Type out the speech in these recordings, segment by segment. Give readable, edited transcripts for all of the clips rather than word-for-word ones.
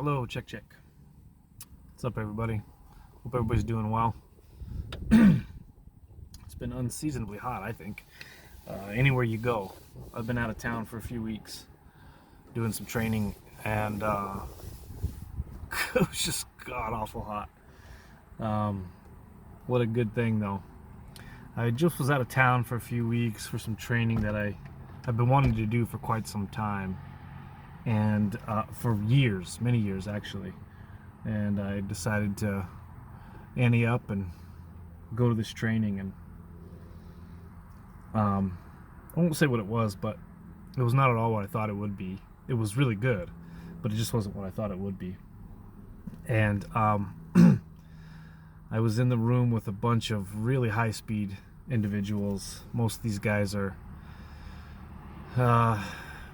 Hello, check, check. What's up, everybody? Hope everybody's doing well. It's been unseasonably hot, I think. Anywhere you go. I've been out of town for a few weeks doing some training, and it was just god awful hot. What a good thing, though. I just was out of town for a few weeks for some training that I've been wanting to do for quite some time, and for years, many years actually. And I decided to ante up and go to this training, and I won't say what it was, but it was not at all what I thought it would be. It was really good, but it just wasn't what I thought it would be. And I was in the room with a bunch of really high-speed individuals. Most of these guys are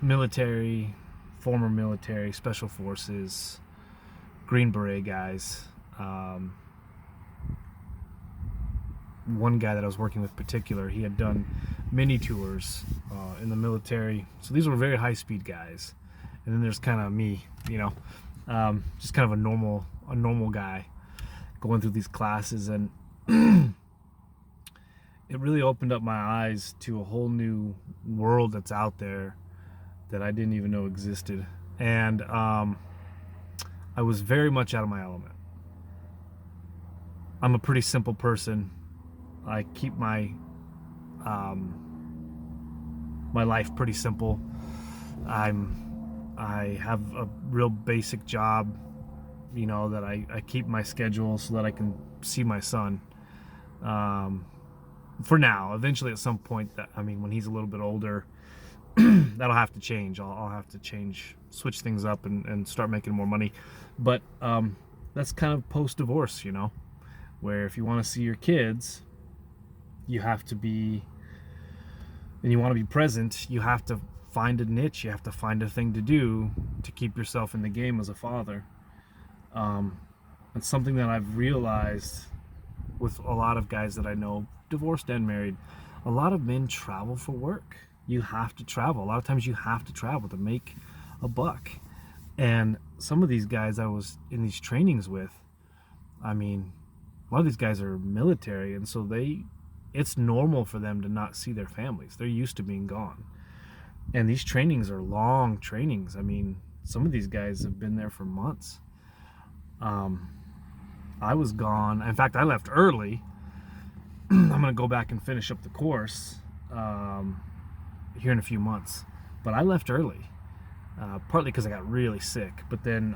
military, former military, special forces, Green Beret guys. One guy that I was working with in particular, he had done mini tours in the military. So these were very high-speed guys. And then there's kind of me, just kind of a normal guy going through these classes, and it really opened up my eyes to a whole new world that's out there that I didn't even know existed. And I was very much out of my element. I'm a pretty simple person. I keep my my life pretty simple. I have a real basic job, that I keep my schedule so that I can see my son. For now, eventually at some point, when he's a little bit older, that'll have to change. I'll have to switch things up and start making more money. But that's kind of post-divorce, where if you want to see your kids, you have to be, and you want to be present, you have to find a niche, you have to find a thing to do to keep yourself in the game as a father. It's something that I've realized with a lot of guys that I know, divorced and married. A lot of men travel for work. You have to travel. A lot of times you have to travel to make a buck. And some of these guys I was in these trainings with, a lot of these guys are military, and so it's normal for them to not see their families. They're used to being gone. And these trainings are long trainings. Some of these guys have been there for months. I was gone. In fact, I left early. I'm going to go back and finish up the course here in a few months. But I left early, partly because I got really sick. But then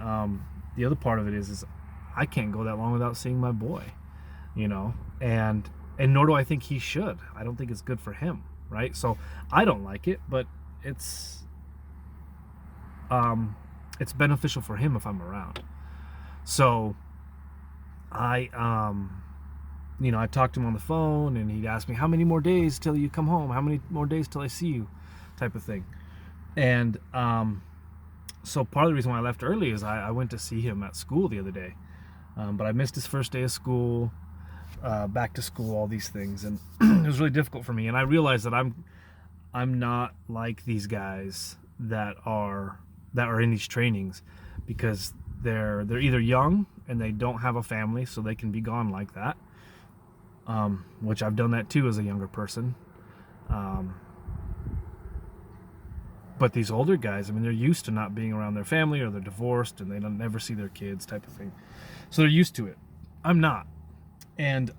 the other part of it is I can't go that long without seeing my boy, and nor do I think he should. I don't think it's good for him, right? So I don't like it, but it's beneficial for him if I'm around. So I talked to him on the phone, and he'd ask me, how many more days till you come home? How many more days till I see you? Type of thing. And so part of the reason why I left early is I went to see him at school the other day. But I missed his first day of school, back to school, all these things. And it was really difficult for me. And I realized that I'm not like these guys that are in these trainings, because they're either young and they don't have a family, so they can be gone like that, which I've done that too as a younger person. But these older guys, they're used to not being around their family, or they're divorced and they don't never see their kids, type of thing. So they're used to it. I'm not. And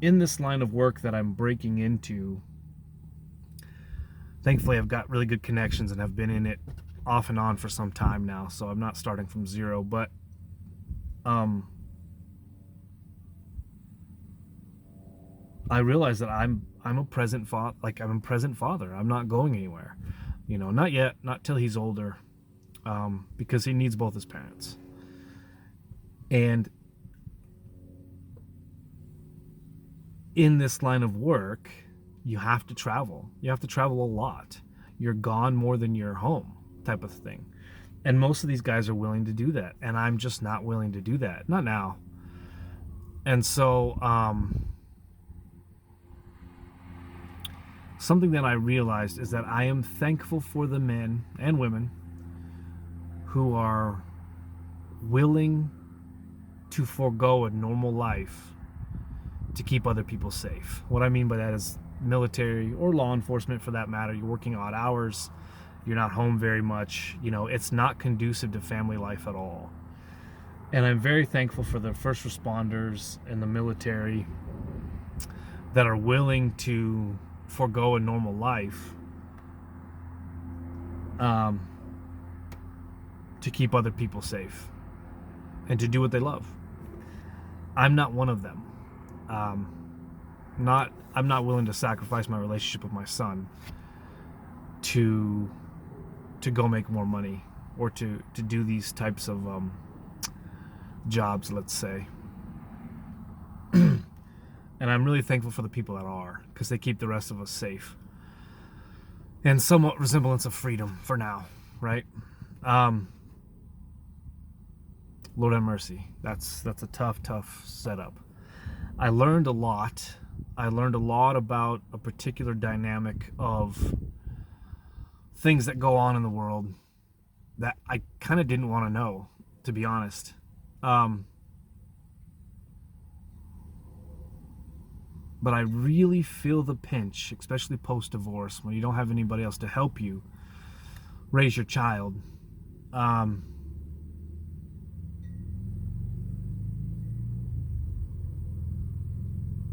in this line of work that I'm breaking into, thankfully I've got really good connections and have been in it off and on for some time now, so I'm not starting from zero. But I realize that I'm a present father. I'm a present father. I'm not going anywhere, not yet, not till he's older, because he needs both his parents. And in this line of work, you have to travel. You have to travel a lot. You're gone more than you're home, type of thing. And most of these guys are willing to do that, and I'm just not willing to do that. Not now. And so something that I realized is that I am thankful for the men and women who are willing to forego a normal life to keep other people safe. What I mean by that is military or law enforcement for that matter. You're working odd hours, you're not home very much, it's not conducive to family life at all. And I'm very thankful for the first responders and the military that are willing to forego a normal life to keep other people safe and to do what they love. I'm not one of them. I'm not willing to sacrifice my relationship with my son to go make more money or to do these types of jobs, let's say. And I'm really thankful for the people that are, because they keep the rest of us safe and somewhat resemblance of freedom for now, right? Lord have mercy. That's a tough setup. I learned a lot. I learned a lot about a particular dynamic of things that go on in the world that I kind of didn't want to know, to be honest. But I really feel the pinch, especially post-divorce, when you don't have anybody else to help you raise your child.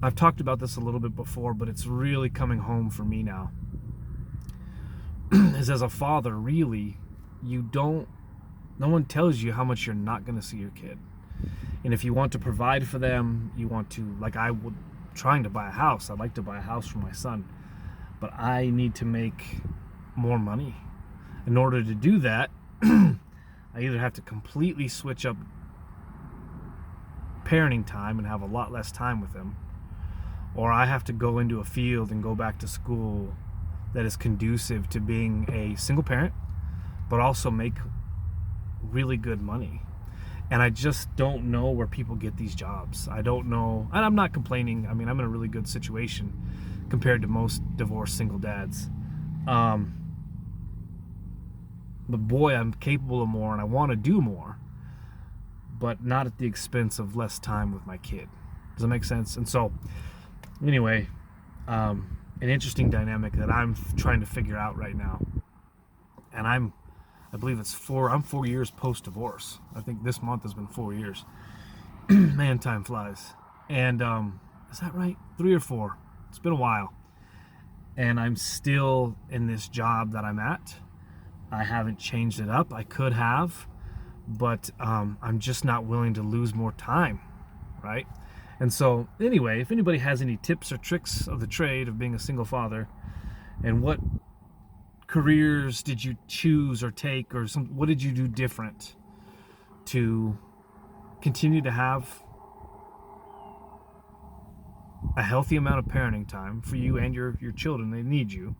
I've talked about this a little bit before, but it's really coming home for me now. Is as a father, really, no one tells you how much you're not going to see your kid. And if you want to provide for them, you want to, like I would, trying to buy a house. I'd like to buy a house for my son, but I need to make more money. In order to do that, I either have to completely switch up parenting time and have a lot less time with him, or I have to go into a field and go back to school that is conducive to being a single parent, but also make really good money. And I just don't know where people get these jobs. I don't know, and I'm not complaining. I mean, I'm in a really good situation compared to most divorced single dads. But boy, I'm capable of more and I want to do more, but not at the expense of less time with my kid. Does that make sense? And so, anyway, an interesting dynamic that I'm trying to figure out right now. And I believe I'm 4 years post-divorce. I think this month has been 4 years. Man, time flies. And is that right? 3 or 4. It's been a while. And I'm still in this job that I'm at. I haven't changed it up. I could have, but I'm just not willing to lose more time, right? And so, anyway, if anybody has any tips or tricks of the trade of being a single father, and what careers did you choose or take, or what did you do different to continue to have a healthy amount of parenting time for you and your children? They need you,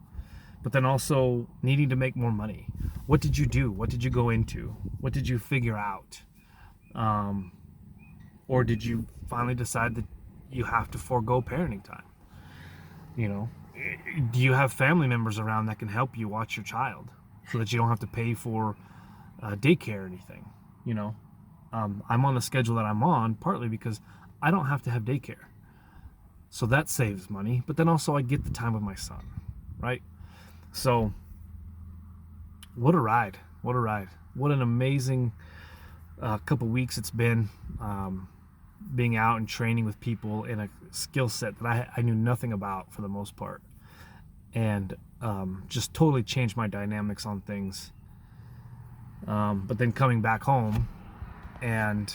but then also needing to make more money. What did you do? What did you go into? What did you figure out? Or did you finally decide that you have to forego parenting time? Do you have family members around that can help you watch your child so that you don't have to pay for daycare or anything? I'm on the schedule that I'm on partly because I don't have to have daycare. So that saves money, but then also I get the time with my son, right? So what a ride. What a ride. What an amazing couple weeks it's been, being out and training with people in a skill set that I knew nothing about for the most part. And just totally changed my dynamics on things. But then coming back home and,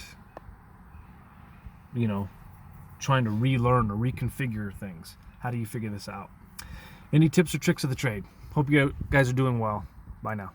trying to relearn or reconfigure things. How do you figure this out? Any tips or tricks of the trade? Hope you guys are doing well. Bye now.